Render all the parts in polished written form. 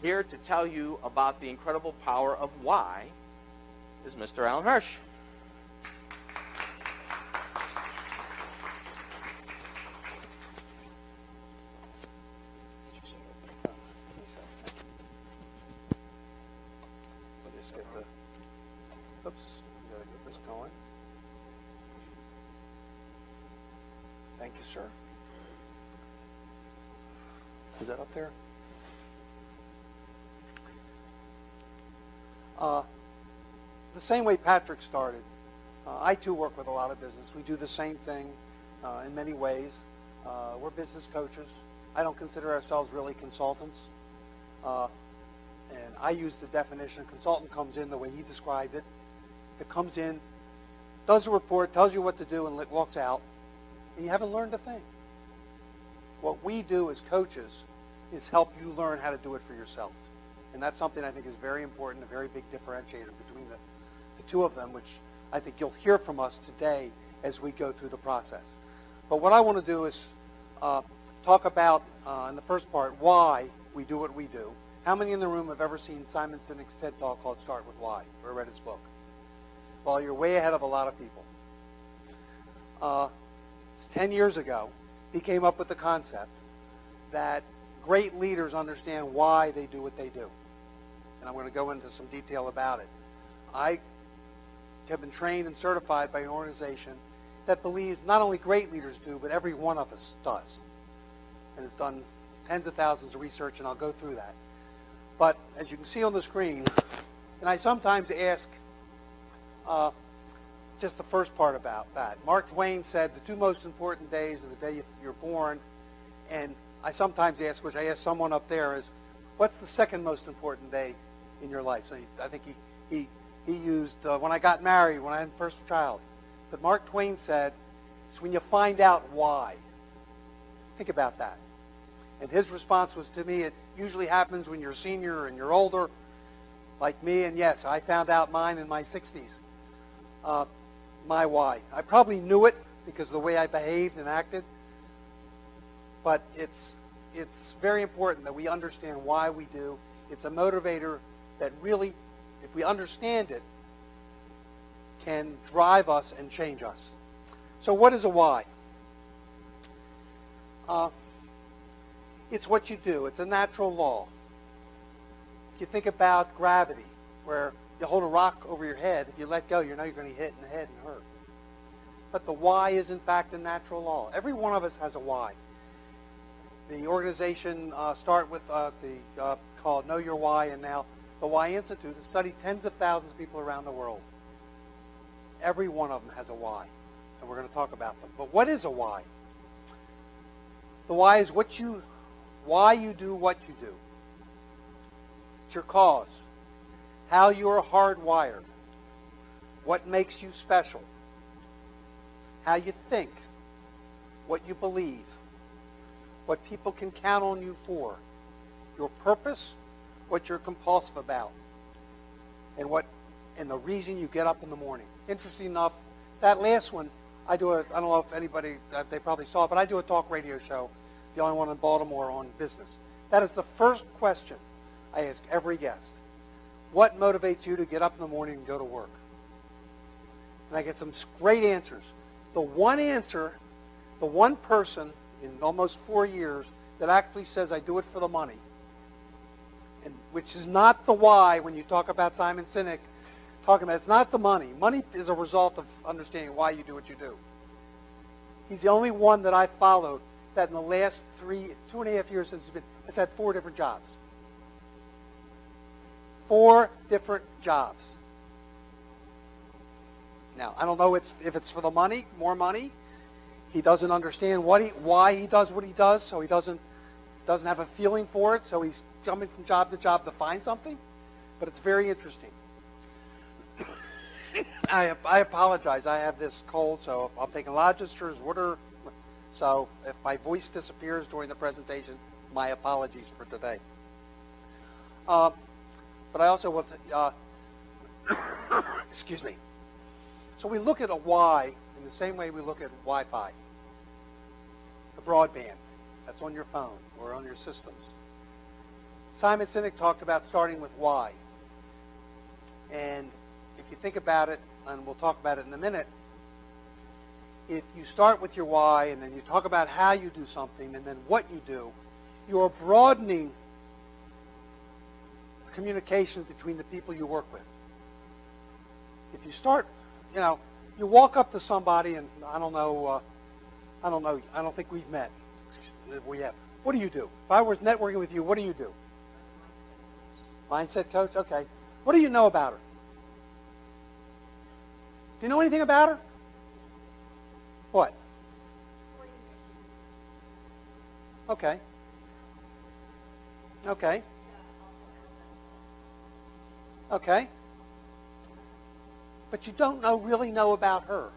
Here to tell you about the incredible power of why is Mr. Alan Hirsch. Thank you, sir. Is that up there? The same way Patrick started. I too work with a lot of business. We do the same thing in many ways. We're business coaches. I don't consider ourselves really consultants. And I use the definition, consultant comes in the way he described it. It comes in, does a report, tells you what to do, and walks out. And you haven't learned a thing. What we do as coaches is help you learn how to do it for yourself. And that's something I think is very important, a very big differentiator between the two of them, which I think you'll hear from us today as we go through the process. But what I want to do is talk about, in the first part, why we do what we do. How many in the room have ever seen Simon Sinek's TED Talk called Start With Why, or read his book? Well, you're way ahead of a lot of people. 10 years ago, he came up with the concept that great leaders understand why they do what they do. And I'm going to go into some detail about it. I have been trained and certified by an organization that believes not only great leaders do, but every one of us does. And it's done tens of thousands of research, and I'll go through that. But as you can see on the screen, and I sometimes ask just the first part about that. Mark Twain said the two most important days are the day you're born, and I sometimes ask, which I asked someone up there, is what's the second most important day in your life? So I think he used when I got married, when I had the first child. But Mark Twain said it's when you find out why. Think about that. And his response was to me, it usually happens when you're a senior and you're older, like me. And yes, I found out mine in my 60s. My why. I probably knew it because of the way I behaved and acted. But it's very important that we understand why we do. It's a motivator that really, if we understand it, can drive us and change us. So what is a why? It's what you do. It's a natural law. If you think about gravity, where you hold a rock over your head, if you let go, you know you're going to get hit in the head and hurt. But the why is, in fact, a natural law. Every one of us has a why. The organization start with called Know Your Why, and now the Why Institute has studied tens of thousands of people around the world. Every one of them has a why, and we're going to talk about them. But what is a why? The why is why you do what you do. It's your cause, how you're hardwired, what makes you special, how you think, what you believe, what people can count on you for, your purpose, what you're compulsive about, and the reason you get up in the morning. Interesting enough, that last one, I don't know if anybody, they probably saw it, but I do a talk radio show, the only one in Baltimore on business. That is the first question I ask every guest. What motivates you to get up in the morning and go to work? And I get some great answers. The one answer, the one person in almost 4 years that actually says, I do it for the money, and which is not the why when you talk about Simon Sinek, talking about it's not the money. Money is a result of understanding why you do what you do. He's the only one that I followed that in the last 2.5 years since has had 4 different jobs. 4 different jobs. Now, I don't know if it's for the money, more money. He doesn't understand why he does what he does, so he doesn't have a feeling for it, so he's jumping from job to job to find something. But it's very interesting. I apologize. I have this cold, so I'm taking a lot of gestures, water. So if my voice disappears during the presentation, my apologies for today. But I also want to, excuse me. So we look at a why in the same way we look at Wi-Fi, the broadband that's on your phone or on your systems. Simon Sinek talked about starting with why. And if you think about it, and we'll talk about it in a minute, if you start with your why and then you talk about how you do something and then what you do, you're broadening the communication between the people you work with. If you start, you walk up to somebody and I don't think we've met. We have. What do you do? If I was networking with you, what do you do? Mindset coach? Okay. What do you know about her? Do you know anything about her? What? Okay. Okay. Okay. But you don't really know about her.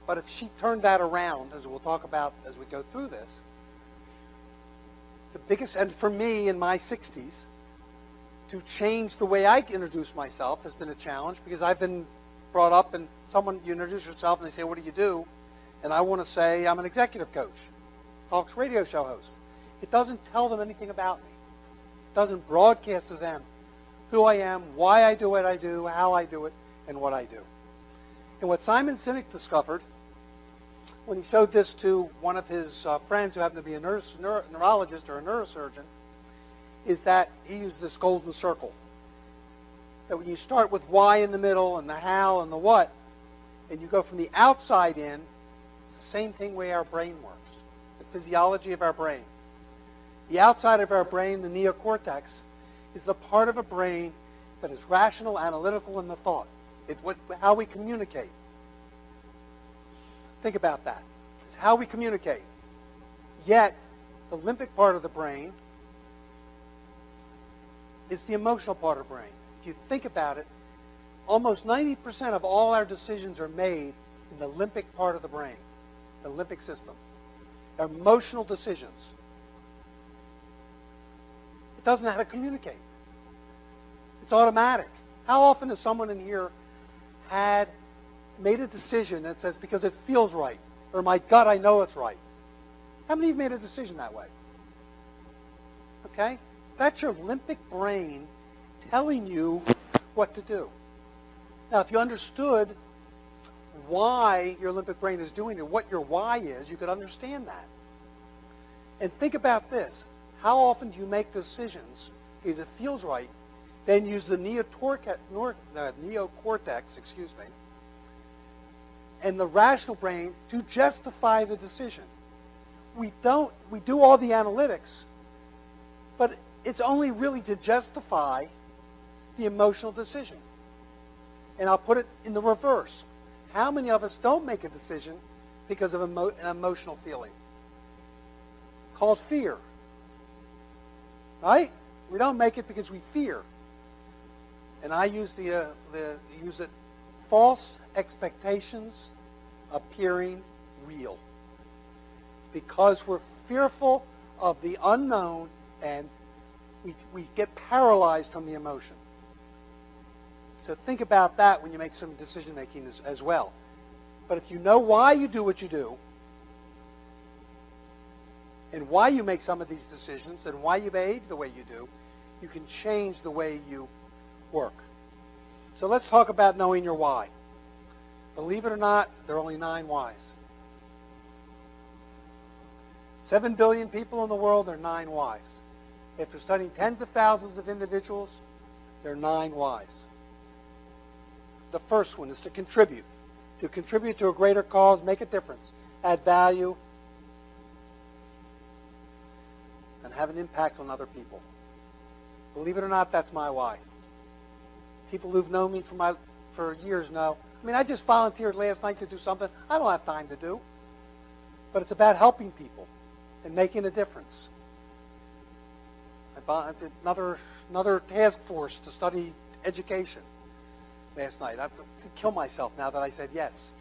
But if she turned that around, as we'll talk about as we go through this, the biggest, and for me in my 60s, to change the way I introduce myself has been a challenge because I've been brought up and you introduce yourself and they say, what do you do? And I want to say, I'm an executive coach, talk radio show host. It doesn't tell them anything about me. It doesn't broadcast to them who I am, why I do what I do, how I do it, and what I do. And what Simon Sinek discovered when he showed this to one of his friends who happened to be a neurologist or a neurosurgeon is that he used this golden circle. That when you start with why in the middle and the how and the what, and you go from the outside in, it's the same thing way our brain works, the physiology of our brain. The outside of our brain, the neocortex, is the part of a brain that is rational, analytical in the thought. It's how we communicate. Think about that. It's how we communicate. Yet, the limbic part of the brain is the emotional part of the brain. If you think about it, almost 90% of all our decisions are made in the limbic part of the brain, the limbic system. They're emotional decisions. It doesn't know how to communicate. It's automatic. How often has someone in here made a decision that says, because it feels right, or my gut, I know it's right? How many of you have made a decision that way? Okay? That's your limbic brain telling you what to do. Now, if you understood why your limbic brain is doing it, what your why is, you could understand that. And think about this. How often do you make decisions because it feels right, then use the neocortex, and the rational brain to justify the decision? We do all the analytics, but it's only really to justify the emotional decision. And I'll put it in the reverse. How many of us don't make a decision because of an emotional feeling? Called fear. Right? We don't make it because we fear. And I use use it, false expectations appearing real. It's because we're fearful of the unknown and we get paralyzed from the emotion. So think about that when you make some decision making as well. But if you know why you do what you do, and why you make some of these decisions, and why you behave the way you do, you can change the way you work. So let's talk about knowing your why. Believe it or not, there are only 9 whys. 7 billion people in the world, there are 9 whys. After studying tens of thousands of individuals, there are 9 whys. The first one is to contribute. To contribute to a greater cause, make a difference, add value, and have an impact on other people. Believe it or not, that's my why. People who've known me for years know. I mean, I just volunteered last night to do something I don't have time to do. But it's about helping people and making a difference. I did another task force to study education last night. I could kill myself now that I said yes.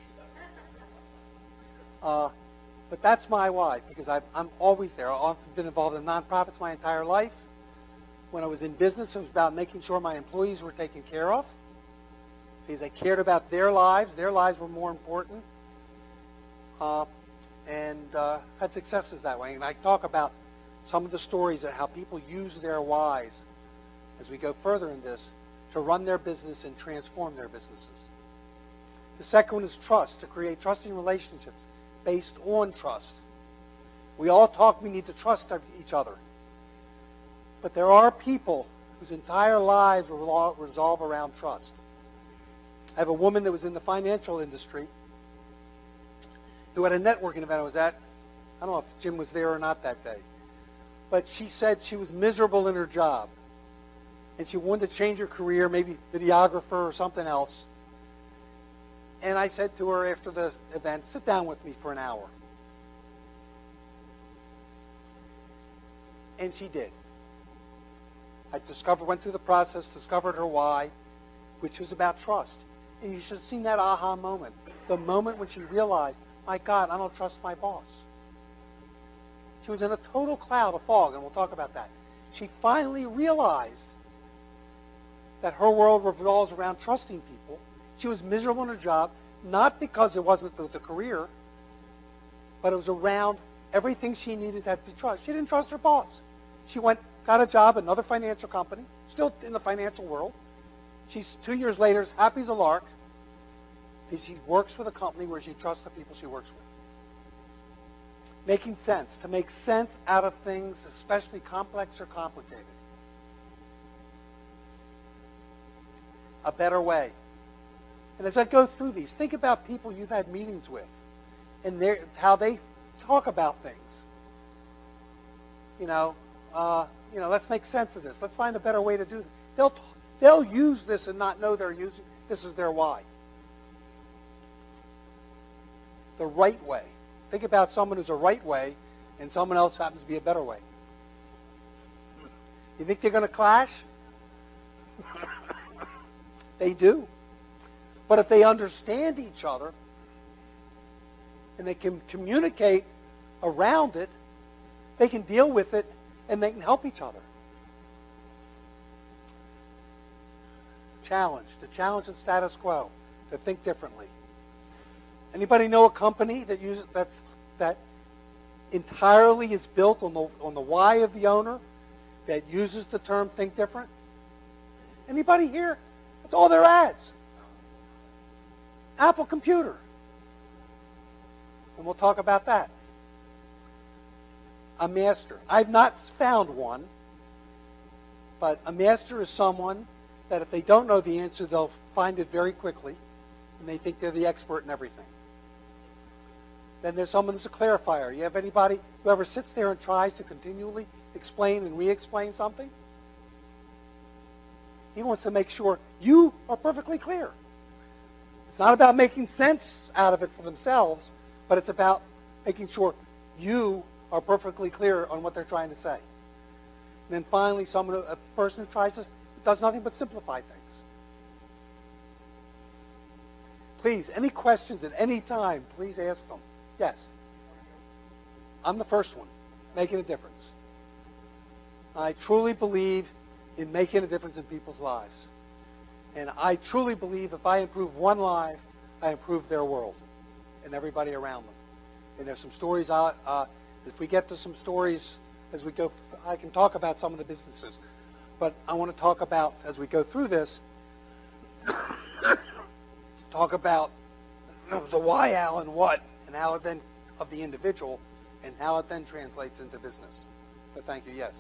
But that's my why, because I'm always there. I've been involved in nonprofits my entire life. When I was in business, it was about making sure my employees were taken care of, because I cared about their lives. Their lives were more important. And had successes that way. And I talk about some of the stories of how people use their whys as we go further in this to run their business and transform their businesses. The second one is trust, to create trusting relationships based on trust. We all talk we need to trust each other. But there are people whose entire lives revolve around trust. I have a woman that was in the financial industry who had a networking event I was at. I don't know if Jim was there or not that day. But she said she was miserable in her job. And she wanted to change her career, maybe videographer or something else. And I said to her after the event, sit down with me for an hour. And she did. I went through the process, discovered her why, which was about trust. And you should have seen that aha moment. The moment when she realized, my God, I don't trust my boss. She was in a total cloud of fog, and we'll talk about that. She finally realized that her world revolves around trusting people. She was miserable in her job, not because it wasn't the career, but it was around everything she needed to be trust. She didn't trust her boss. She got a job at another financial company, still in the financial world. She's 2 years later, as happy as a lark. She works with a company where she trusts the people she works with. Making sense, to make sense out of things, especially complex or complicated. A better way. And as I go through these, think about people you've had meetings with and how they talk about things. Let's make sense of this. Let's find a better way to do this. They'll use this and not know they're using this is their why. The right way. Think about someone who's a right way and someone else happens to be a better way. You think they're going to clash? They do. But if they understand each other and they can communicate around it, they can deal with it and they can help each other. To challenge the status quo, to think differently. Anybody know a company that entirely is built on the why of the owner, that uses the term think different? Anybody here? That's all their ads. Apple Computer. And we'll talk about that. A master. I've not found one, but a master is someone that if they don't know the answer, they'll find it very quickly, and they think they're the expert in everything. Then there's someone who's a clarifier. You have anybody who ever sits there and tries to continually explain and re-explain something? He wants to make sure you are perfectly clear. It's not about making sense out of it for themselves, but it's about making sure you are perfectly clear on what they're trying to say. And then finally, a person who does nothing but simplify things. Please, any questions at any time, please ask them. Yes. I'm the first one, making a difference. I truly believe in making a difference in people's lives. And I truly believe if I improve one life, I improve their world and everybody around them. And there's some stories, if we get to some stories as we go, I can talk about some of the businesses. But I want to talk about, as we go through this, talk about the why, how, and what, and how it then, of the individual, and how it then translates into business. But thank you, yes.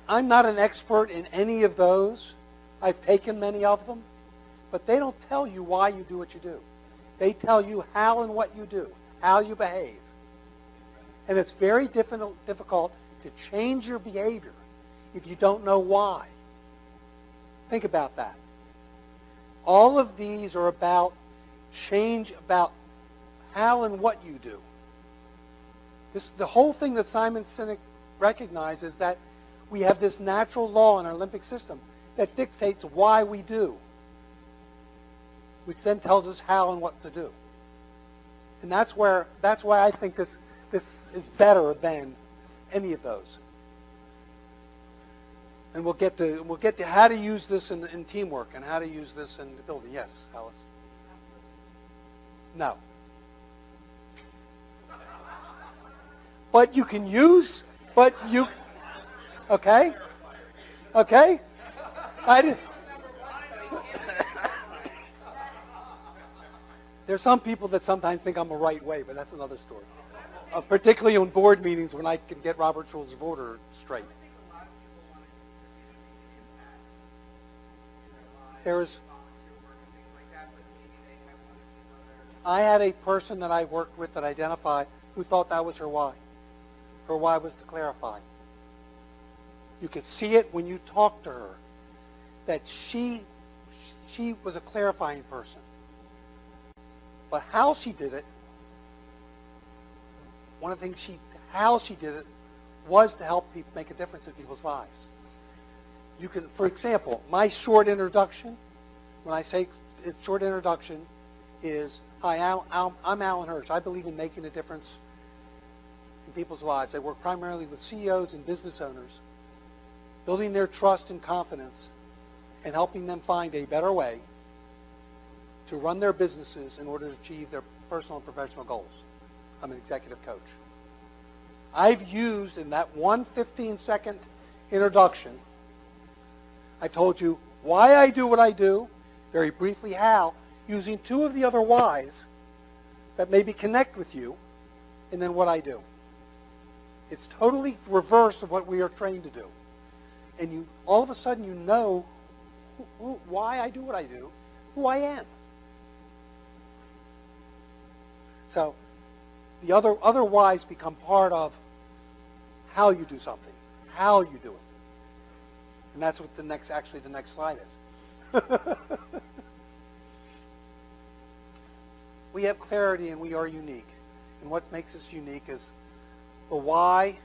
I'm not an expert in any of those. I've taken many of them. But they don't tell you why you do what you do. They tell you how and what you do, how you behave. And it's very difficult to change your behavior if you don't know why. Think about that. All of these are about change, about how and what you do. The whole thing that Simon Sinek recognizes is that we have this natural law in our limbic system that dictates why we do, which then tells us how and what to do. And that's why I think this is better than any of those. And we'll get to how to use this in teamwork and how to use this in the building. Yes, Alice? No. But you can use, okay? Okay? I didn't. There's some people that sometimes think I'm a right way, but that's another story. Particularly on board meetings when I can get Robert's Rules of Order straight. I had a person that I worked with that identified who thought that was her why. Her why was to clarify. You could see it when you talked to her that she was a clarifying person. But how she did it, one of the things how she did it was to help people make a difference in people's lives. You can, for example, my short introduction, when I say short introduction, is, hi, I'm Alan Hirsch. I believe in making a difference in people's lives. I work primarily with CEOs and business owners, building their trust and confidence and helping them find a better way to run their businesses in order to achieve their personal and professional goals. I'm an executive coach. I've used in that one 15-second introduction, I've told you why I do what I do, very briefly how, using two of the other whys that maybe connect with you, and then what I do. It's totally reverse of what we are trained to do. And you all of a sudden you know why I do what I do, who I am. So the other whys become part of how you do something, how you do it. And that's what the next slide is. We have clarity and we are unique. And what makes us unique is the why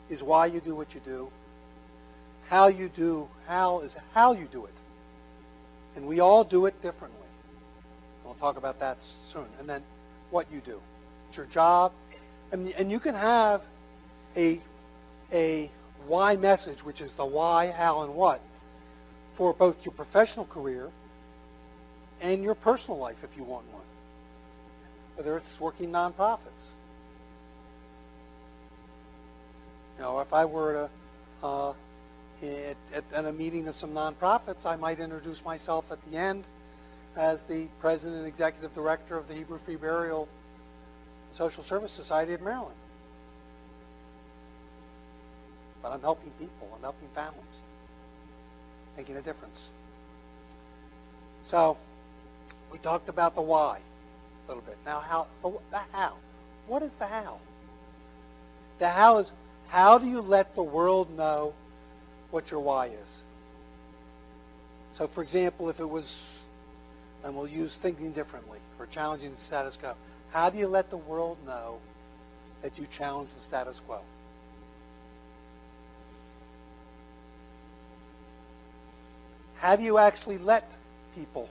is why you do what you do. How is how you do it. And we all do it differently. We'll talk about that soon. And then what you do. It's your job. And you can have a why message, which is the why, how, and what, for both your professional career and your personal life if you want one. Whether it's working nonprofits. You know, if I were to, at a meeting of some nonprofits, I might introduce myself at the end as the president and executive director of the Hebrew Free Burial Social Service Society of Maryland. But I'm helping people. I'm helping families. Making a difference. So, we talked about the why a little bit. Now, the how. What is the how? The how is, how do you let the world know what your why is? So, for example, if it was, and we'll use thinking differently or challenging the status quo, how do you let the world know that you challenge the status quo? How do you actually let people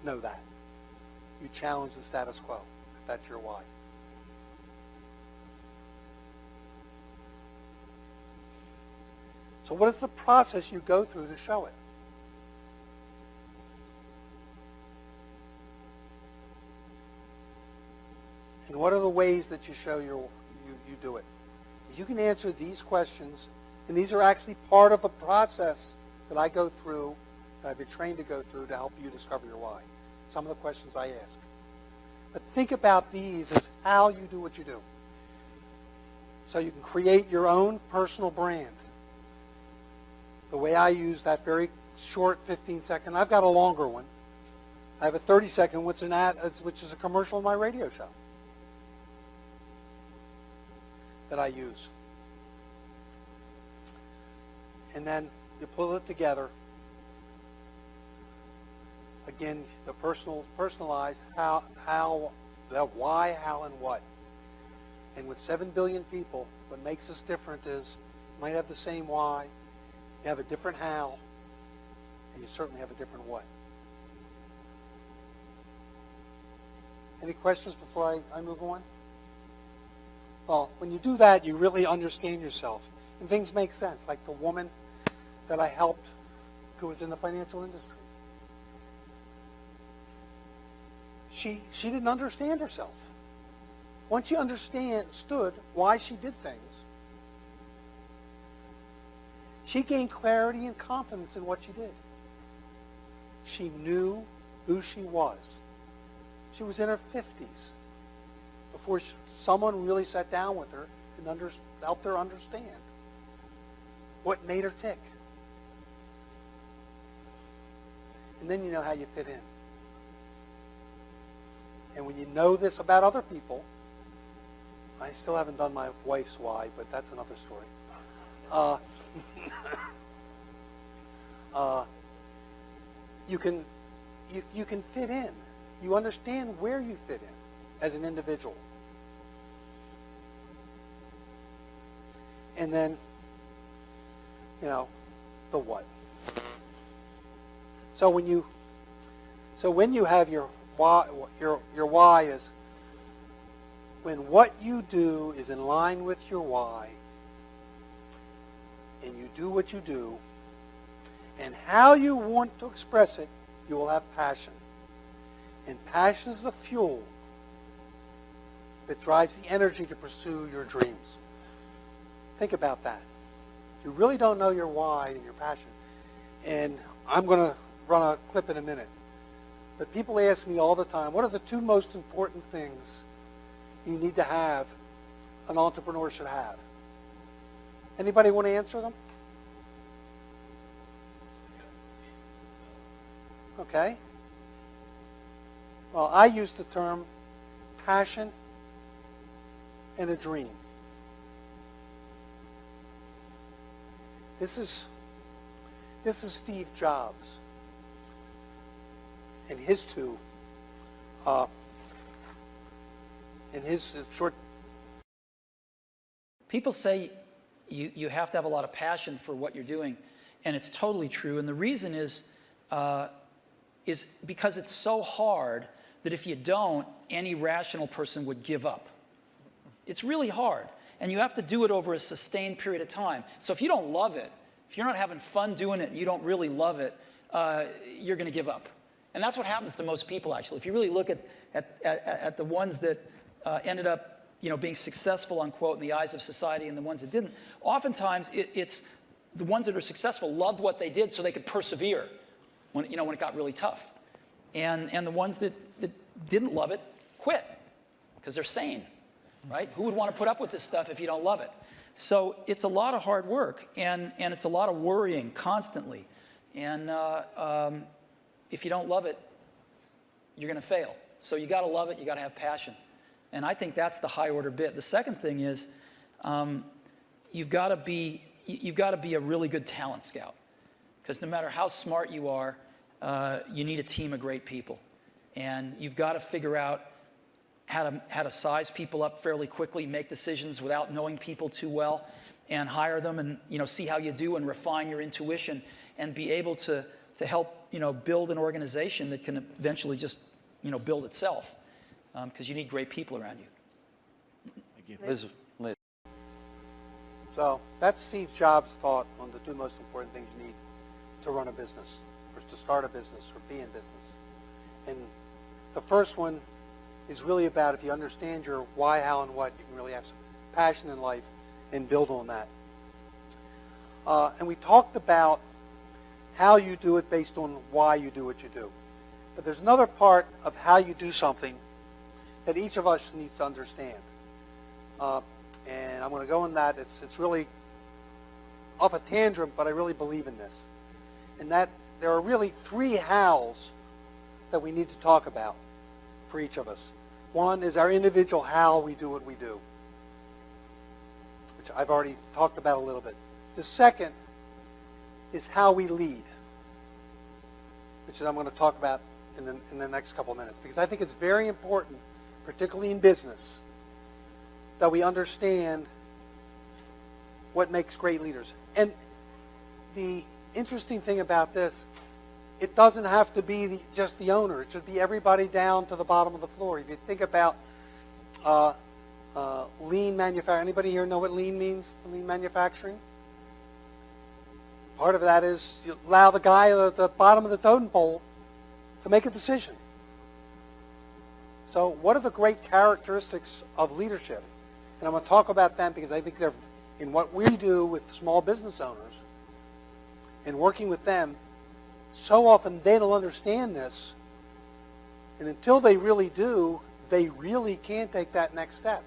know that? You challenge the status quo, if that's your why. So what is the process you go through to show it? And what are the ways that you show you do it? If you can answer these questions, and these are actually part of the process that I go through, that I've been trained to go through to help you discover your why. Some of the questions I ask. But think about these as how you do what you do. So you can create your own personal brand. The way I use that very short 15-second, I've got a longer one. I have a 30-second, which is a commercial in my radio show that I use. And then you pull it together. Again, the personalized how, the why, how, and what. And with 7 billion people, what makes us different is you might have the same why, you have a different how, and you certainly have a different what. Any questions before I move on? Well, when you do that, you really understand yourself. And things make sense. Like the woman that I helped who was in the financial industry. She didn't understand herself. Once she understood why she did things, she gained clarity and confidence in what she did. She knew who she was. She was in her 50s before someone really sat down with her and helped her understand what made her tick. And then you know how you fit in. And when you know this about other people, I still haven't done my wife's why, but that's another story. You can fit in. You understand where you fit in as an individual. And then, the what. So when you have your why, your why is when what you do is in line with your why, and you do what you do, and how you want to express it, you will have passion. And passion is the fuel that drives the energy to pursue your dreams. Think about that. You really don't know your why and your passion. And I'm going to run a clip in a minute. But people ask me all the time, what are the two most important things you need to have, an entrepreneur should have? Anybody want to answer them? Okay. Well, I use the term passion and a dream. This is Steve Jobs and his two, in his short. People say you have to have a lot of passion for what you're doing, and it's totally true. And the reason is because it's so hard that if you don't, any rational person would give up. It's really hard, and you have to do it over a sustained period of time. So if you don't love it, if you're not having fun doing it, and you don't really love it, you're going to give up. And that's what happens to most people, actually. If you really look at the ones that ended up, being successful, unquote, in the eyes of society, and the ones that didn't, oftentimes it's the ones that are successful loved what they did so they could persevere when it got really tough. And the ones that didn't love it quit because they're sane, right? Who would want to put up with this stuff if you don't love it? So it's a lot of hard work, and it's a lot of worrying constantly. And if you don't love it, you're going to fail. So you got to love it. You got to have passion. And I think that's the high order bit. The second thing is you've got to be a really good talent scout, because no matter how smart you are, you need a team of great people, and you've got to figure out how to size people up fairly quickly, make decisions without knowing people too well, and hire them, and see how you do, and refine your intuition, and be able to help build an organization that can eventually just build itself, because you need great people around you. Thank you. Liz. So that's Steve Jobs' thought on the two most important things you need to run a business, or to start a business, or be in business. And the first one is really about, if you understand your why, how, and what, you can really have some passion in life and build on that. And we talked about how you do it based on why you do what you do. But there's another part of how you do something that each of us needs to understand. And I'm going to go on that. It's really off a tangent, but I really believe in this. And that there are really three hows that we need to talk about for each of us. One is our individual how we do what we do, which I've already talked about a little bit. The second is how we lead, which I'm going to talk about in the next couple of minutes, because I think it's very important, particularly in business, that we understand what makes great leaders. And the interesting thing about this, it doesn't have to be just the owner. It should be everybody down to the bottom of the floor. If you think about lean manufacturing, anybody here know what lean means, lean manufacturing? Part of that is you allow the guy at the bottom of the totem pole to make a decision. So what are the great characteristics of leadership? And I'm going to talk about them because I think they're in what we do with small business owners and working with them. So often they don't understand this, and until they really do, they really can't take that next step.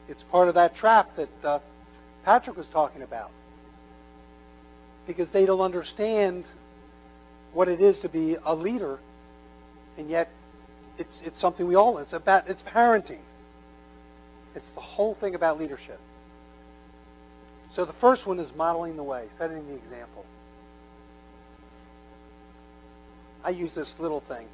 It's part of that trap that Patrick was talking about, because they don't understand what it is to be a leader, and yet it's something we all, it's parenting. It's the whole thing about leadership. So the first one is modeling the way, setting the example. I use this little thing.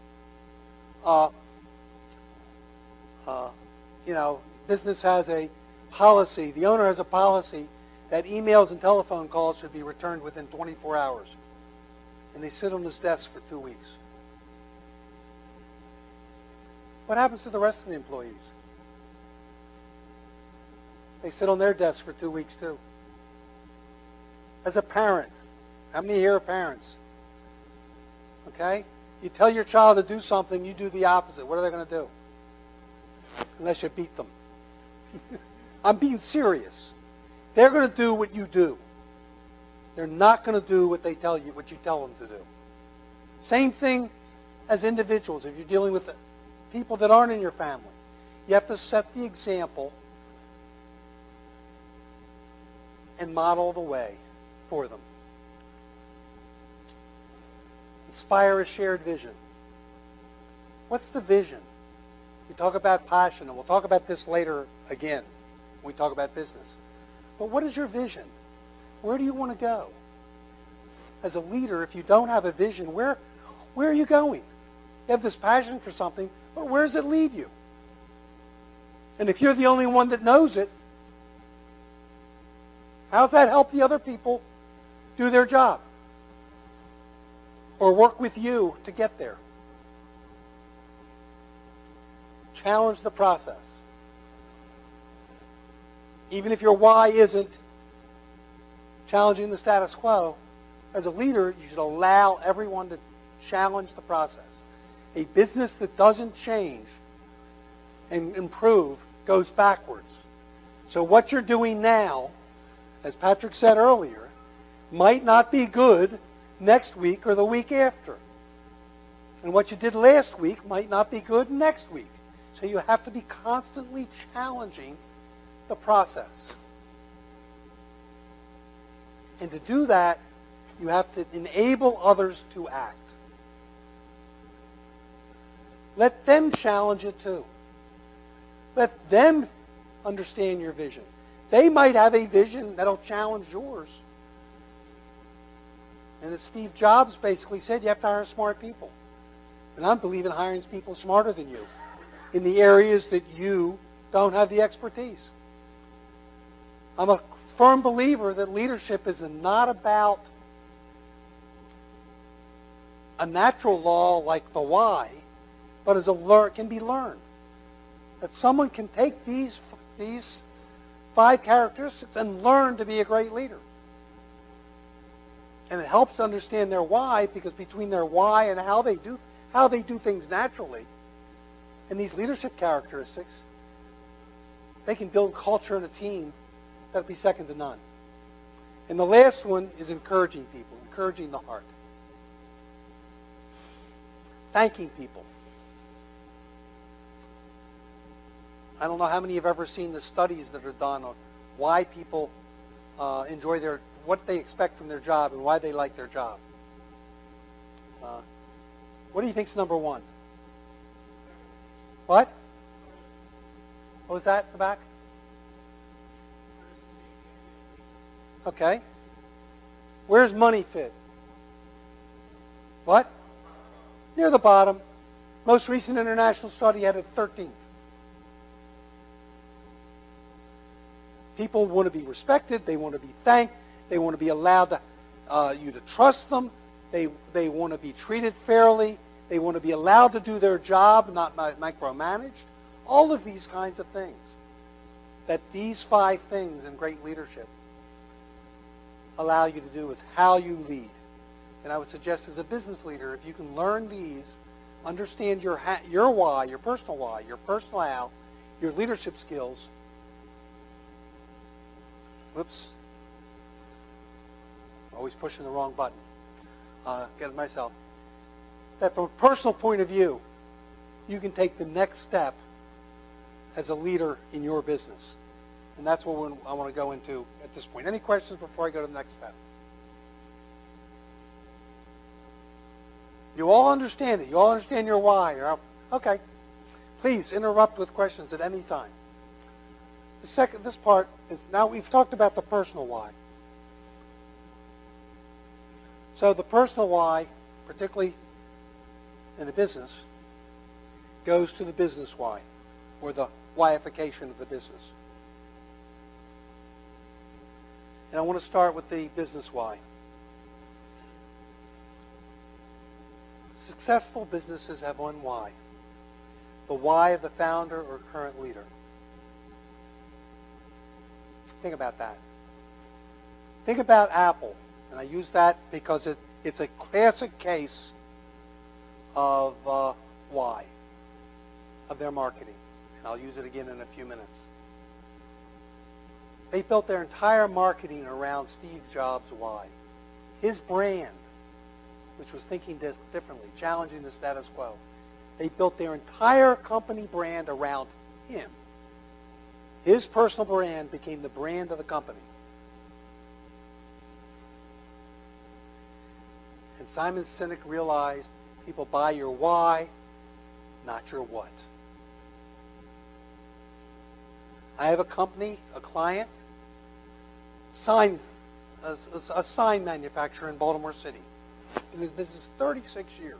Business has a policy, the owner has a policy that emails and telephone calls should be returned within 24 hours. And they sit on his desk for 2 weeks. What happens to the rest of the employees? They sit on their desk for 2 weeks too. As a parent, how many here are parents? Okay? You tell your child to do something, you do the opposite. What are they going to do? Unless you beat them. I'm being serious. They're going to do what you do. They're not going to do what they tell you, what you tell them to do. Same thing as individuals. If you're dealing with people that aren't in your family, you have to set the example and model the way for them. Inspire a shared vision. What's the vision? We talk about passion, and we'll talk about this later again when we talk about business. But what is your vision? Where do you want to go? As a leader, if you don't have a vision, where are you going? You have this passion for something, but where does it lead you? And if you're the only one that knows it, how does that help the other people do their job? Or work with you to get there? Challenge the process. Even if your why isn't challenging the status quo, as a leader, you should allow everyone to challenge the process. A business that doesn't change and improve goes backwards. So what you're doing now, as Patrick said earlier, might not be good next week or the week after. And what you did last week might not be good next week. So you have to be constantly challenging the process. And to do that, you have to enable others to act. Let them challenge it too. Let them understand your vision. They might have a vision that'll challenge yours. And as Steve Jobs basically said, you have to hire smart people. And I believe in hiring people smarter than you in the areas that you don't have the expertise. I'm a firm believer that leadership is not about a natural law like the why, but can be learned. That someone can take these 5 characteristics and learn to be a great leader. And it helps to understand their why, because between their why and how they do things naturally, and these leadership characteristics, they can build culture in a team that'll be second to none. And the last one is encouraging people, encouraging the heart. Thanking people. I don't know how many have ever seen the studies that are done on why people enjoy what they expect from their job and why they like their job. What do you think's number 1? What? What was that in the back? Okay. Where's money fit? What? Near the bottom. Most recent international study had it 13th. People want to be respected. They want to be thanked. They want to be allowed you to trust them. They want to be treated fairly. They want to be allowed to do their job, not micromanaged. All of these kinds of things. That these 5 things in great leadership allow you to do is how you lead. And I would suggest as a business leader, if you can learn these, understand your why, your personal how, your leadership skills. Whoops. Always pushing the wrong button. Get it myself. That from a personal point of view, you can take the next step as a leader in your business. And that's what I want to go into at this point. Any questions before I go to the next step? You all understand it. You all understand your why. Okay. Please interrupt with questions at any time. This part is, now we've talked about the personal why. So the personal why, particularly in the business, goes to the business why, or the whyification of the business. And I want to start with the business why. Successful businesses have one why. The why of the founder or current leader. Think about that. Think about Apple. And I use that because it's a classic case of why, of their marketing. And I'll use it again in a few minutes. They built their entire marketing around Steve Jobs' why. His brand, which was thinking differently, challenging the status quo. They built their entire company brand around him. His personal brand became the brand of the company. And Simon Sinek realized people buy your why, not your what. I have a company, a client, a sign manufacturer in Baltimore City. In his business 36 years.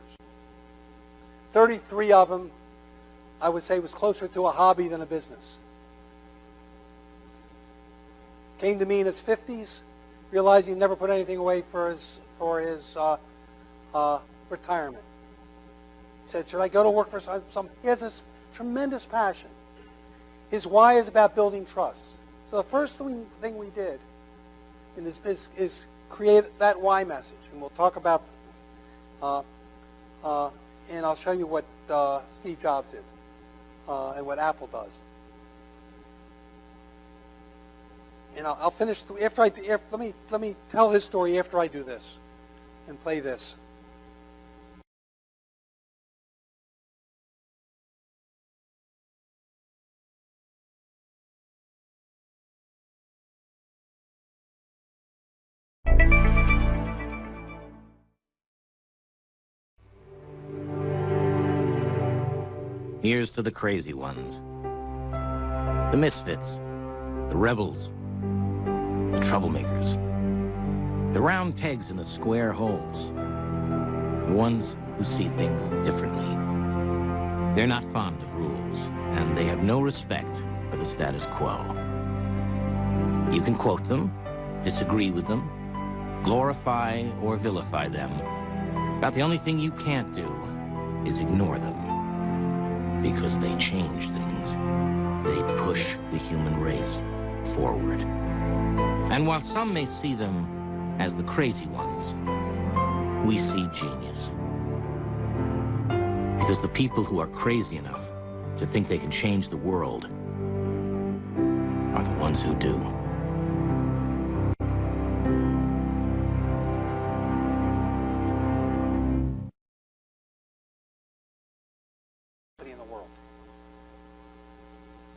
33 of them, I would say, was closer to a hobby than a business. Came to me in his 50s, realizing he never put anything away for his retirement. He said, should I go to work for some? He has this tremendous passion. His why is about building trust. So the first thing we did in this business is create that why message. And we'll talk about, and I'll show you what Steve Jobs did and what Apple does. And I'll finish let me tell his story after I do this and play this. Here's to the crazy ones, the misfits, the rebels, the troublemakers, the round pegs in the square holes, the ones who see things differently. They're not fond of rules, and they have no respect for the status quo. You can quote them, disagree with them, glorify or vilify them, but the only thing you can't do is ignore them. Because they change things. They push the human race forward. And while some may see them as the crazy ones, we see genius. Because the people who are crazy enough to think they can change the world are the ones who do.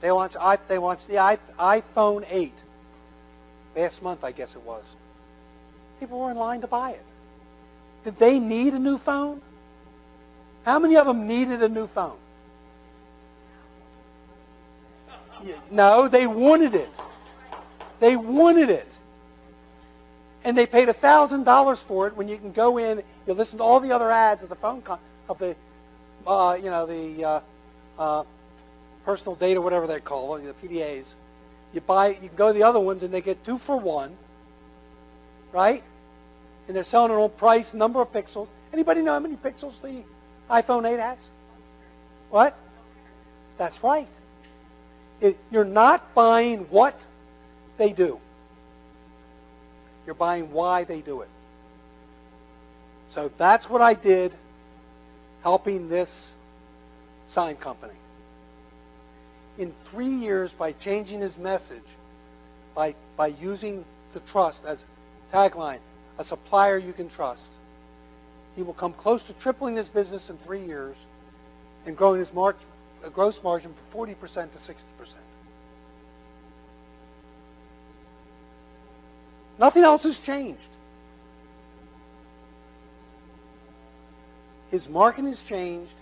They launched the iPhone 8 last month, I guess it was. People were in line to buy it. Did they need a new phone? How many of them needed a new phone? No, they wanted it. They wanted it. And they paid $1,000 for it when you can go in, you listen to all the other ads of the phone, personal data, whatever they call it, the PDAs. You can go to the other ones and they get 2 for 1, right? And they're selling it on price, number of pixels. Anybody know how many pixels the iPhone 8 has? What? That's right. You're not buying what they do. You're buying why they do it. So that's what I did helping this sign company. In 3 years, by changing his message, by using the trust as tagline, a supplier you can trust, he will come close to tripling his business in 3 years and growing his gross margin from 40% to 60%. Nothing else has changed. His marketing has changed,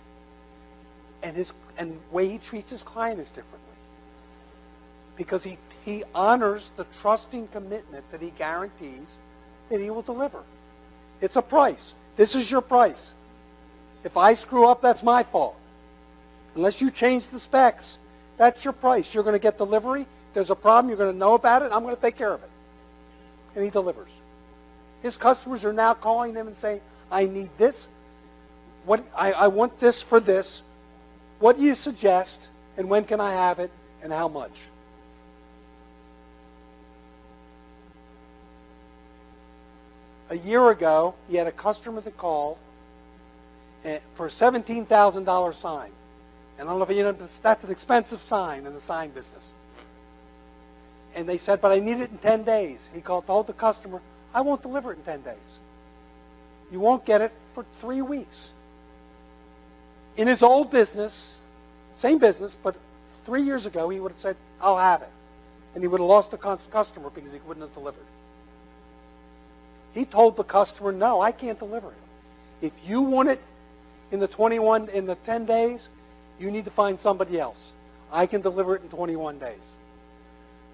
and the way he treats his client is differently. Because he honors the trusting commitment that he guarantees that he will deliver. It's a price. This is your price. If I screw up, that's my fault. Unless you change the specs, that's your price. You're going to get delivery. If there's a problem, you're going to know about it. I'm going to take care of it. And he delivers. His customers are now calling him and saying, I need this. I want this for this. What do you suggest? And when can I have it? And how much? A year ago, he had a customer that called for a $17,000 sign. And I don't know if you know, that's an expensive sign in the sign business. And they said, but I need it in 10 days. He told the customer, I won't deliver it in 10 days. You won't get it for 3 weeks. In his old business, same business, but 3 years ago, he would have said, I'll have it. And he would have lost the customer because he wouldn't have delivered. He told the customer, no, I can't deliver it. If you want it in the 10 days, you need to find somebody else. I can deliver it in 21 days.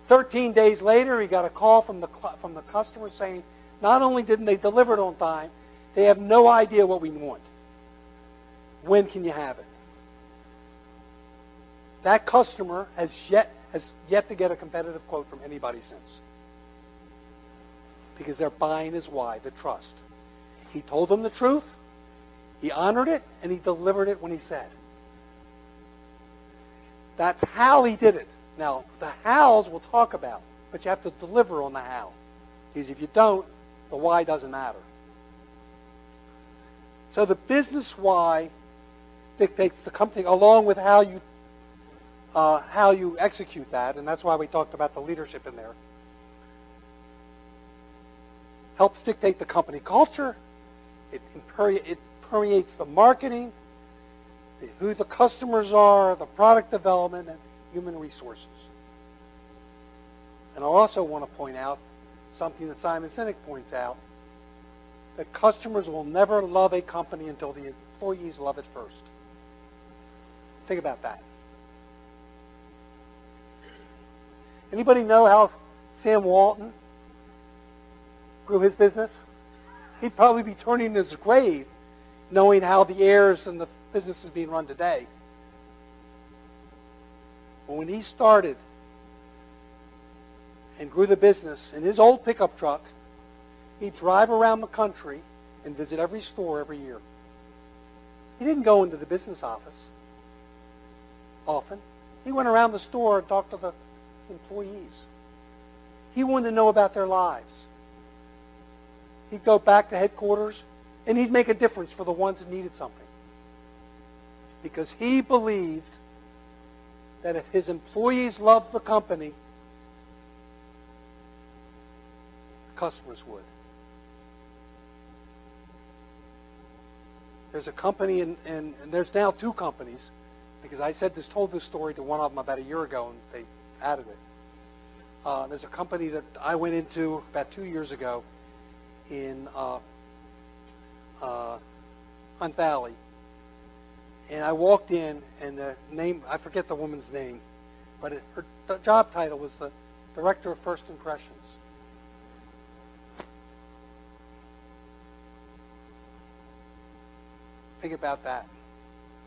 13 days later, he got a call from the customer saying, not only didn't they deliver it on time, they have no idea what we want. When can you have it? That customer has yet to get a competitive quote from anybody since. Because they're buying his why, the trust. He told them the truth, he honored it, and he delivered it when he said. That's how he did it. Now, the hows we'll talk about, but you have to deliver on the how. Because if you don't, the why doesn't matter. So the business why dictates the company along with how you execute that, and that's why we talked about the leadership in there. Helps dictate the company culture. It permeates the marketing, who the customers are, the product development, and human resources. And I also want to point out something that Simon Sinek points out, that customers will never love a company until the employees love it first. Think about that. Anybody know how Sam Walton grew his business? He'd probably be turning in his grave knowing how the heirs and the business is being run today. But when he started and grew the business in his old pickup truck, he'd drive around the country and visit every store every year. He didn't go into the business office often. He went around the store and talked to the employees. He wanted to know about their lives. He'd go back to headquarters, and he'd make a difference for the ones that needed something. Because he believed that if his employees loved the company, customers would. There's a company, and there's now 2 companies, because I told this story to one of them about a year ago, and they added it. There's a company that I went into about 2 years ago in Hunt Valley, and I walked in, and the name, I forget the woman's name, but her job title was the Director of First Impressions. Think about that.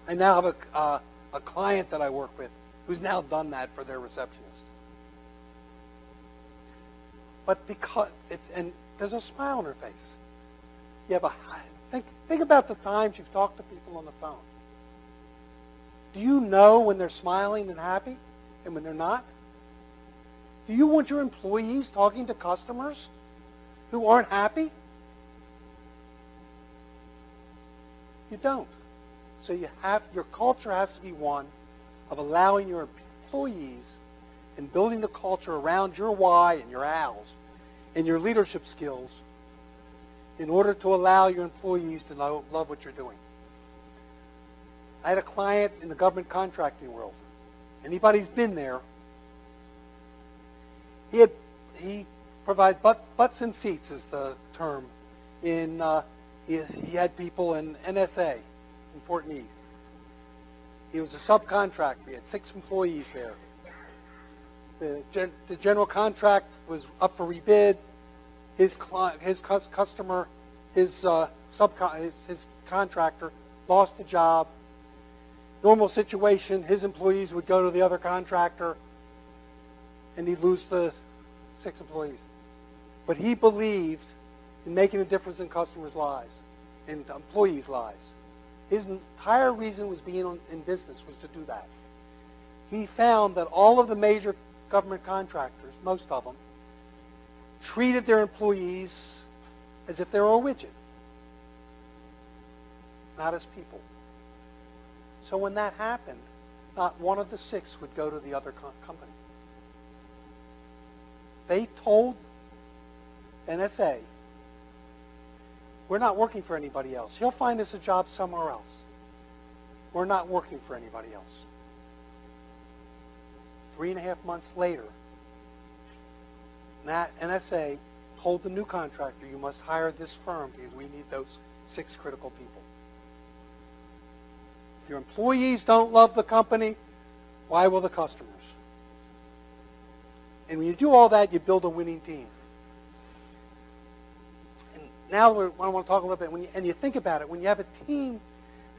I now have a client that I work with who's now done that for their receptionist. But because and there's a smile on her face. You have think about the times you've talked to people on the phone. Do you know when they're smiling and happy and when they're not? Do you want your employees talking to customers who aren't happy? You don't. So your culture has to be one of allowing your employees and building the culture around your why and your hows and your leadership skills in order to allow your employees to love what you're doing. I had a client in the government contracting world. Anybody's been there, he provided butts in seats is the term. He had people in NSA in Fort Meade. He was a subcontractor. He had 6 employees there. The general contract was up for rebid. His customer, his contractor, lost the job. Normal situation, his employees would go to the other contractor, and he'd lose the 6 employees. But he believed in making a difference in customers' lives, in employees' lives. His entire reason was being in business was to do that. He found that all of the major government contractors, most of them, treated their employees as if they were a widget, not as people. So when that happened, not one of the 6 would go to the other company. They told NSA, we're not working for anybody else. He'll find us a job somewhere else. We're not working for anybody else. 3.5 months later, NSA told the new contractor, you must hire this firm because we need those 6 critical people. If your employees don't love the company, why will the customers? And when you do all that, you build a winning team. And now I want to talk a little bit, and you think about it, when you have a team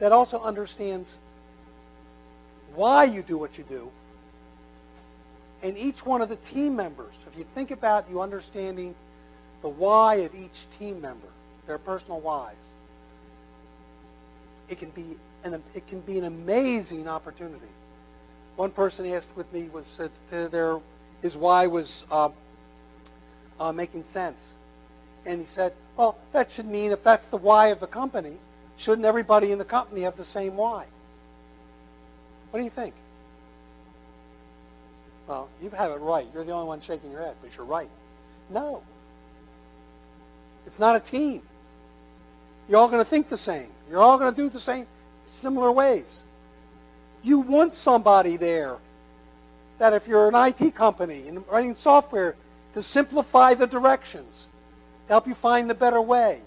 that also understands why you do what you do, and each one of the team members, if you think about you understanding the why of each team member, their personal whys, it can be an amazing opportunity. One person asked with me said his why was making sense, and he said, "Well, that should mean if that's the why of the company, shouldn't everybody in the company have the same why?" What do you think? Well, you have it right. You're the only one shaking your head, but you're right. No. It's not a team. You're all going to think the same. You're all going to do the same, similar ways. You want somebody there that if you're an IT company and writing software, to simplify the directions, to help you find the better way,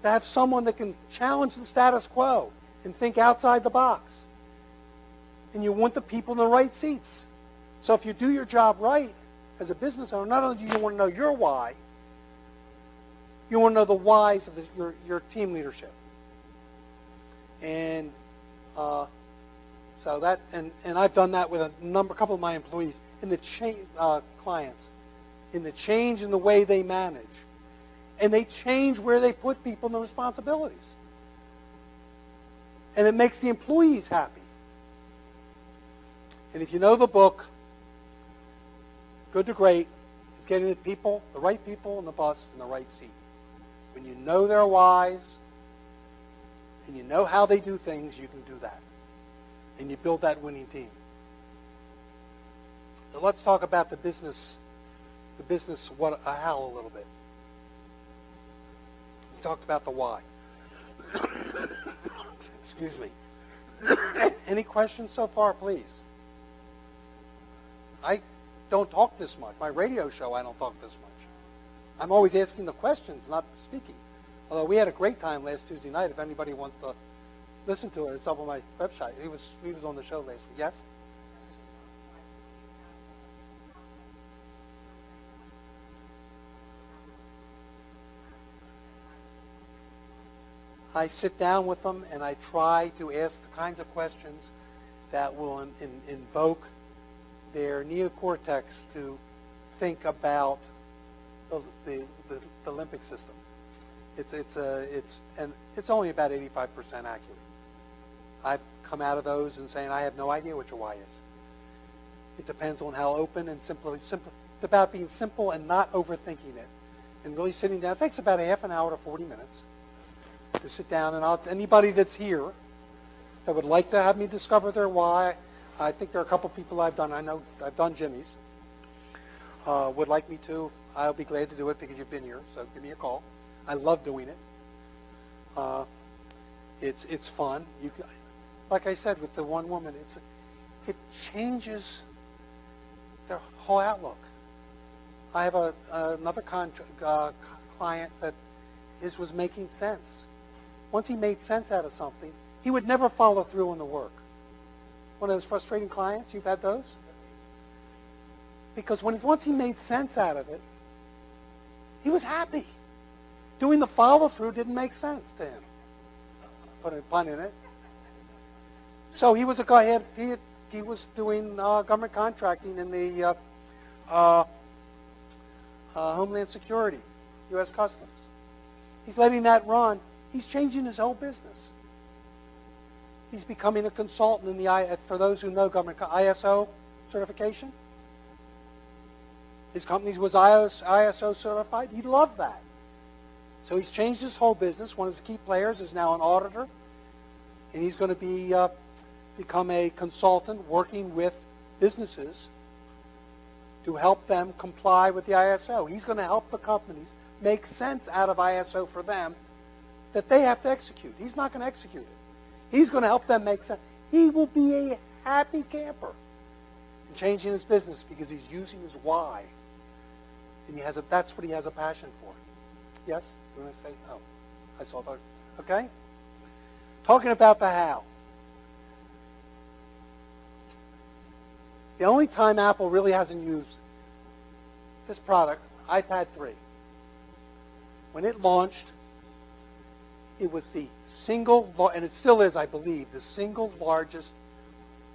to have someone that can challenge the status quo and think outside the box. And you want the people in the right seats. So if you do your job right as a business owner, not only do you want to know your why, you want to know the whys of your team leadership. And so that, and I've done that with a couple of my employees in the clients, in the change in the way they manage, and they change where they put people in the responsibilities, and it makes the employees happy. And if you know the book, Good to Great, it's getting the right people in the bus in the right seat. When you know their whys and you know how they do things, you can do that. And you build that winning team. So let's talk about the business how a little bit. We talked about the why. Excuse me. Any questions so far, please? I don't talk this much. My radio show, I don't talk this much. I'm always asking the questions, not speaking. Although we had a great time last Tuesday night. If anybody wants to listen to it, it's up on my website. He was on the show last week. Yes? I sit down with them and I try to ask the kinds of questions that will invoke their neocortex to think about the limbic system. It's only about 85% accurate. I've come out of those and saying I have no idea what your why is. It depends on how open and simple. It's about being simple and not overthinking it, and really sitting down. It takes about a half an hour to 40 minutes to sit down. And anybody that's here that would like to have me discover their why, I think there are a couple people I've done Jimmy's, would like me to, I'll be glad to do it because you've been here, so give me a call. I love doing it. It's fun. Like I said, with the one woman, it changes their whole outlook. I have another client that was making sense. Once he made sense out of something, he would never follow through on the work. One of those frustrating clients, you've had those? Because once he made sense out of it, he was happy. Doing the follow-through didn't make sense to him. Put a pun in it. So he was a guy, he was doing government contracting in the Homeland Security, U.S. Customs. He's letting that run. He's changing his whole business. He's becoming a consultant in for those who know government, ISO certification. His company was ISO certified. He loved that. So he's changed his whole business. One of the key players is now an auditor. And he's going to become a consultant working with businesses to help them comply with the ISO. He's going to help the companies make sense out of ISO for them that they have to execute. He's not going to execute it. He's going to help them make sense. He will be a happy camper in changing his business because he's using his why. And that's what he has a passion for. Yes? You want to say? Oh, I saw that. Okay? Talking about the how. The only time Apple really hasn't used this product, iPad 3, when it launched, it was the single, and it still is, I believe, the single largest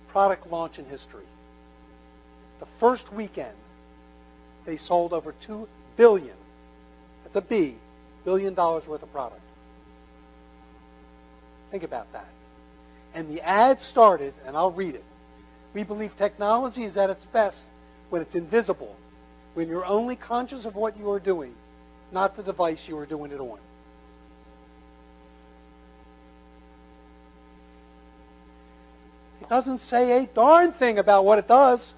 product launch in history. The first weekend, they sold over $2 billion, that's a B, $billion worth of product. Think about that. And the ad started, and I'll read it. We believe technology is at its best when it's invisible, when you're only conscious of what you are doing, not the device you are doing it on. It doesn't say a darn thing about what it does.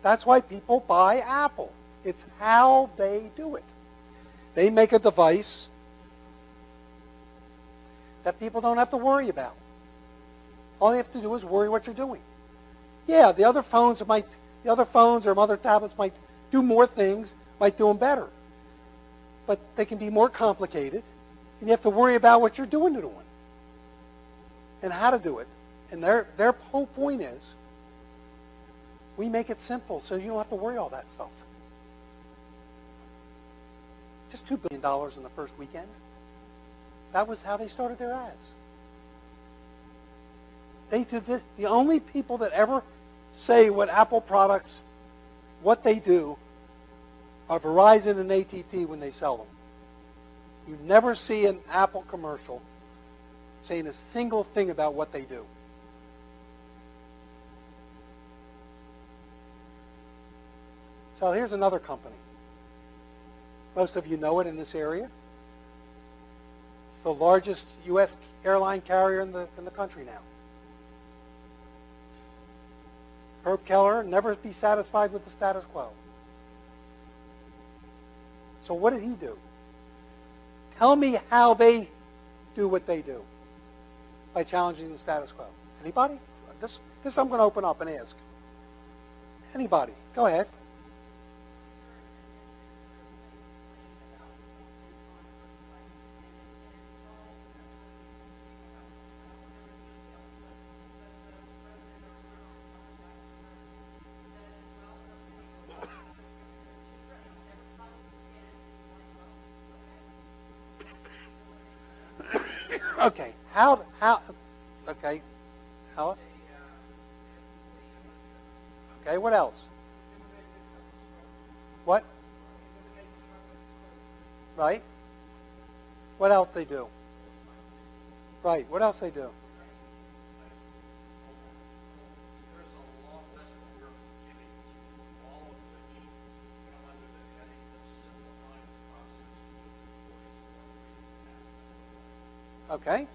That's why people buy Apple. It's how they do it. They make a device that people don't have to worry about. All they have to do is worry what you're doing. Yeah, the other phones or other tablets might do more things, might do them better. But they can be more complicated, and you have to worry about what you're doing it on and how to do it. And their whole point is, we make it simple so you don't have to worry all that stuff. Just $2 billion in the first weekend. That was how they started their ads. They did this. The only people that ever say what Apple products, what they do, are Verizon and AT&T when they sell them. You never see an Apple commercial saying a single thing about what they do. So here's another company. Most of you know it in this area. It's the largest U.S. airline carrier in the country now. Herb Keller, never be satisfied with the status quo. So what did he do? Tell me how they do what they do by challenging the status quo. Anybody? This I'm going to open up and ask. Anybody? Go ahead. Okay. Okay. Alice? Okay, what else? What? Right. What else they do? Right. What else they do? There's a long list that we're giving to all of which come under the heading of Okay?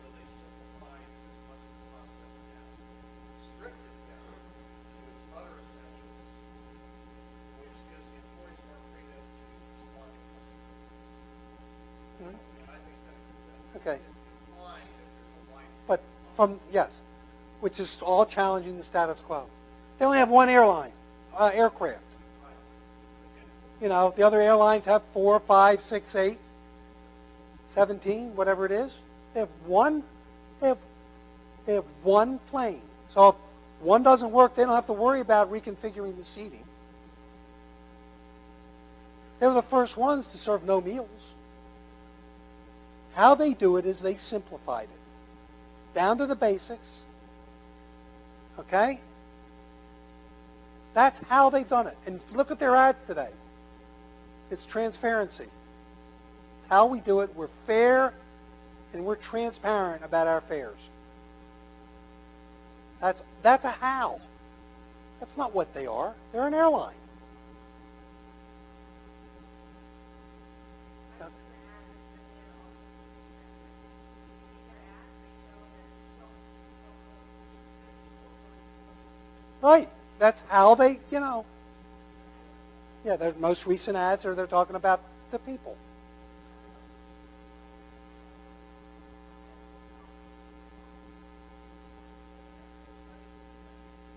Okay. But yes, which is all challenging the status quo. They only have one aircraft. You know, the other airlines have 4, 5, 6, 8, 17, whatever it is. They have one. They have one plane. So if one doesn't work, they don't have to worry about reconfiguring the seating. They were the first ones to serve no meals. How they do it is they simplified it down to the basics. Okay? That's how they've done it. And look at their ads today. It's transparency. It's how we do it. We're fair and we're transparent about our fares. That's a how. That's not what they are. They're an airline. Right. That's how they, yeah, their most recent ads they're talking about the people.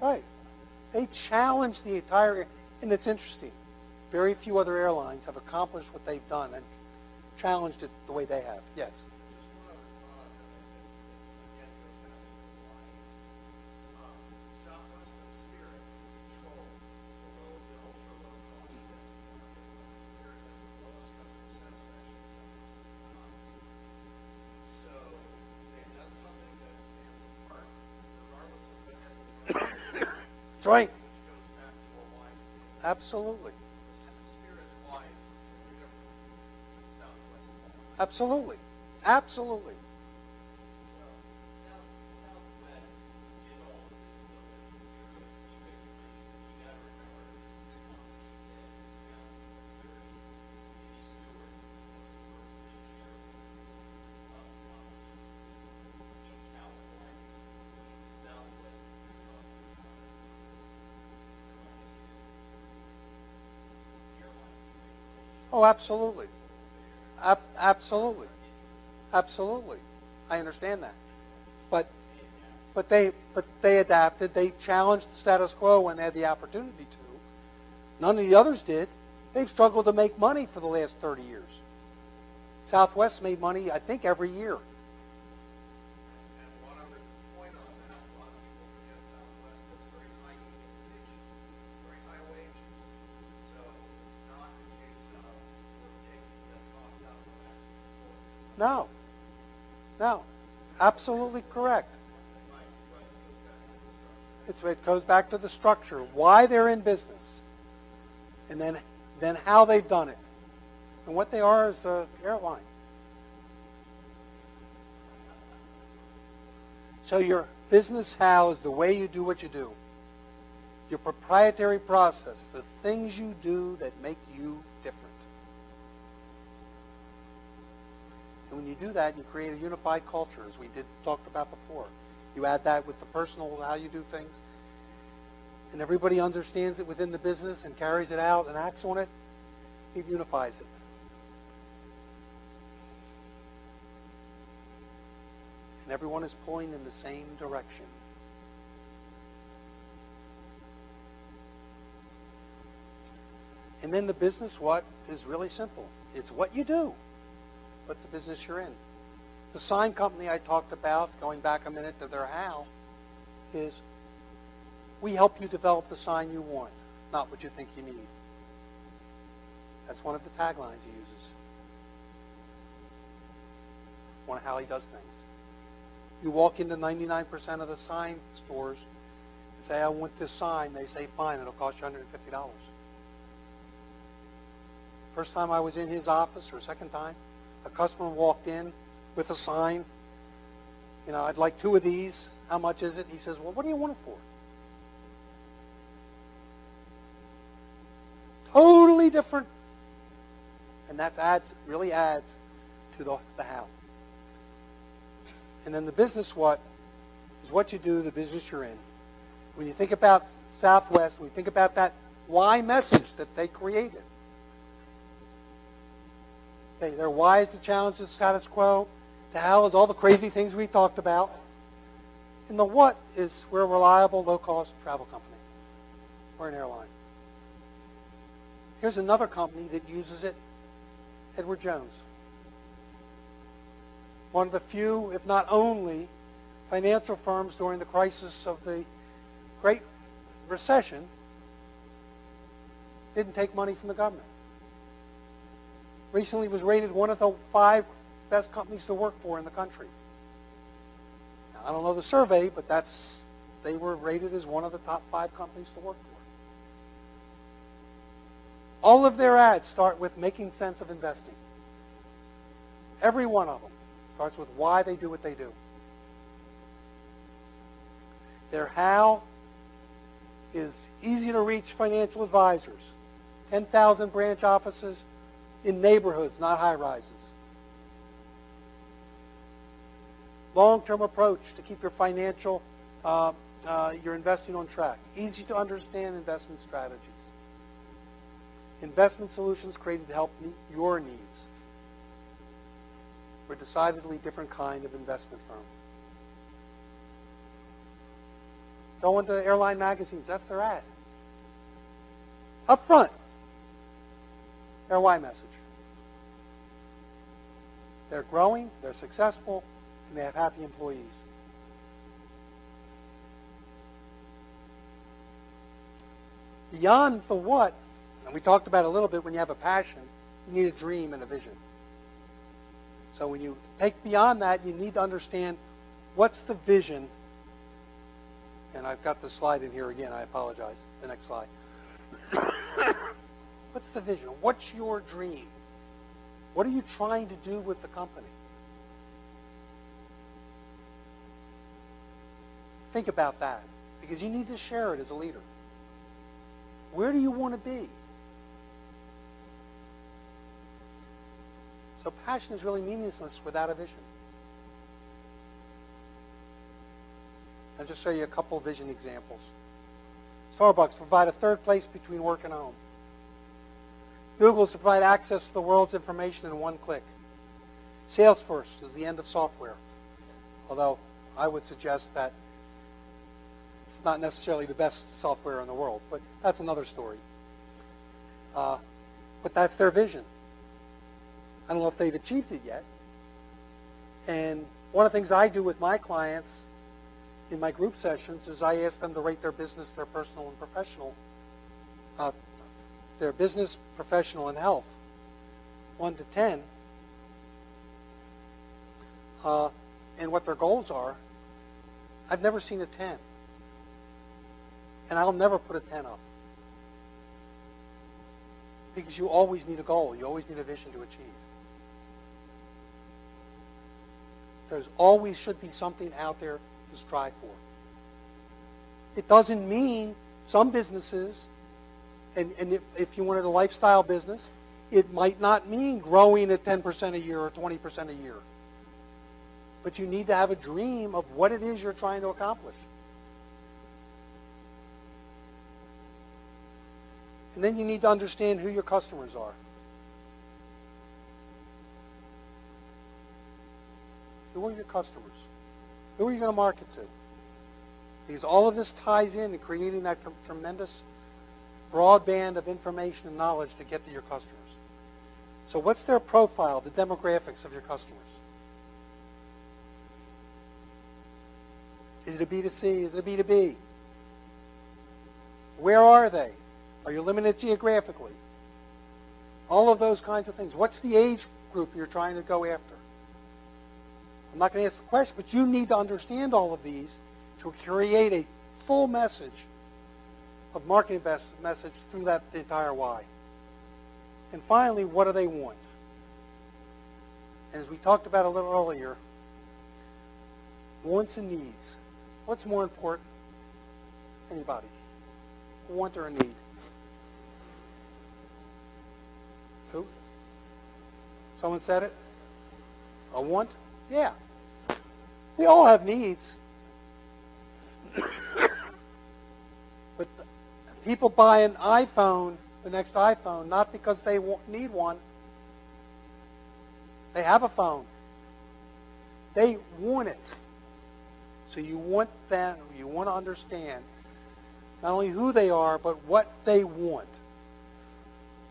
Right. They challenge the entire, and it's interesting. Very few other airlines have accomplished what they've done and challenged it the way they have. Yes. That's right. Absolutely. Absolutely. Absolutely. Oh, absolutely. Absolutely. Absolutely. I understand that. But they adapted. They challenged the status quo when they had the opportunity to. None of the others did. They've struggled to make money for the last 30 years. Southwest made money, I think, every year. No. No. Absolutely correct. It goes back to the structure, why they're in business, and then how they've done it, and what they are as an airline. So your business how is the way you do what you do. Your proprietary process, the things you do that make you different. And when you do that, you create a unified culture, as we talked about before. You add that with the personal, how you do things, and everybody understands it within the business and carries it out and acts on it. It unifies it. And everyone is pulling in the same direction. And then the business, what, is really simple. It's what you do. What's the business you're in? The sign company I talked about, going back a minute to their how, is we help you develop the sign you want, not what you think you need. That's one of the taglines he uses. One of how he does things. You walk into 99% of the sign stores and say, I want this sign. They say, fine, it'll cost you $150. First time I was in his office, or second time, a customer walked in with a sign. I'd like 2 of these. How much is it? He says, well, what do you want it for? Totally different. And that really adds to the how. And then the business what is what you do, the business you're in. When you think about Southwest, when you think about that why message that they created. Their why is to challenge the status quo. The how is all the crazy things we talked about. And the what is we're a reliable, low-cost travel company. We're an airline. Here's another company that uses it, Edward Jones. One of the few, if not only, financial firms during the crisis of the Great Recession didn't take money from the government. Recently was rated one of the 5 best companies to work for in the country. Now, I don't know the survey, but they were rated as one of the top 5 companies to work for. All of their ads start with making sense of investing. Every one of them starts with why they do what they do. Their how is easy to reach financial advisors. 10,000 branch offices in neighborhoods, not high-rises. Long-term approach to keep your financial, your investing on track. Easy to understand investment strategies. Investment solutions created to help meet your needs. We're a decidedly different kind of investment firm. Go into airline magazines, that's their ad. Up front, their why message. They're growing, they're successful, and they have happy employees. Beyond the what, and we talked about it a little bit, when you have a passion, you need a dream and a vision. So when you take beyond that, you need to understand what's the vision. And I've got the slide in here again, I apologize. The next slide. What's the vision? What's your dream? What are you trying to do with the company? Think about that, because you need to share it as a leader. Where do you want to be? So passion is really meaningless without a vision. I'll just show you a couple of vision examples. Starbucks provide a third place between work and home. Google is to provide access to the world's information in one click. Salesforce is the end of software, although I would suggest that it's not necessarily the best software in the world, but that's another story. But that's their vision. I don't know if they've achieved it yet. And one of the things I do with my clients in my group sessions is I ask them to rate their business, their personal and professional, their business, professional, and health, 1 to 10, and what their goals are. I've never seen a 10. And I'll never put a 10 up. Because you always need a goal. You always need a vision to achieve. There's always should be something out there to strive for. It doesn't mean some businesses, and if you wanted a lifestyle business, it might not mean growing at 10% a year or 20% a year. But you need to have a dream of what it is you're trying to accomplish. And then you need to understand who your customers are. Who are your customers? Who are you going to market to? Because all of this ties in creating that tremendous broadband of information and knowledge to get to your customers. So what's their profile, the demographics of your customers? Is it a B2C? Is it a B2B? Where are they? Are you limited geographically? All of those kinds of things. What's the age group you're trying to go after? I'm not going to ask the question, but you need to understand all of these to create a full message of marketing message through the entire why. And finally, what do they want? And as we talked about a little earlier, wants and needs. What's more important? Anybody? A want or a need? Who? Someone said it? A want? Yeah. We all have needs. But people buy an iPhone, the next iPhone, not because they need one. They have a phone. They want it. So you want them, you want to understand not only who they are, but what they want.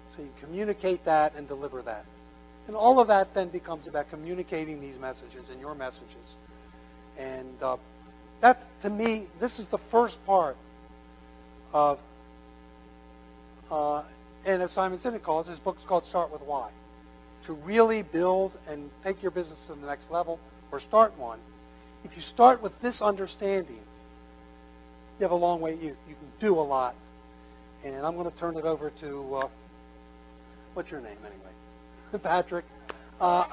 So you communicate that and deliver that. And all of that then becomes about communicating these messages and your messages. And that's, to me, this is the first part of, and as Simon Sinek calls, his book's called Start With Why. To really build and take your business to the next level, or start one, if you start with this understanding, you have a long way, you can do a lot. And I'm going to turn it over to, what's your name anyway? Patrick. Why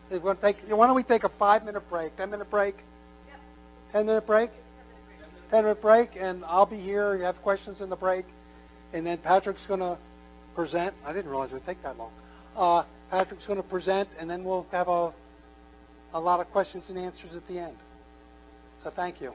don't we take a 5-minute break, 10-minute break? 10-minute break? 10-minute break, and I'll be here. You have questions in the break. And then Patrick's going to present. I didn't realize it would take that long. Patrick's going to present, and then we'll have a lot of questions and answers at the end. So thank you.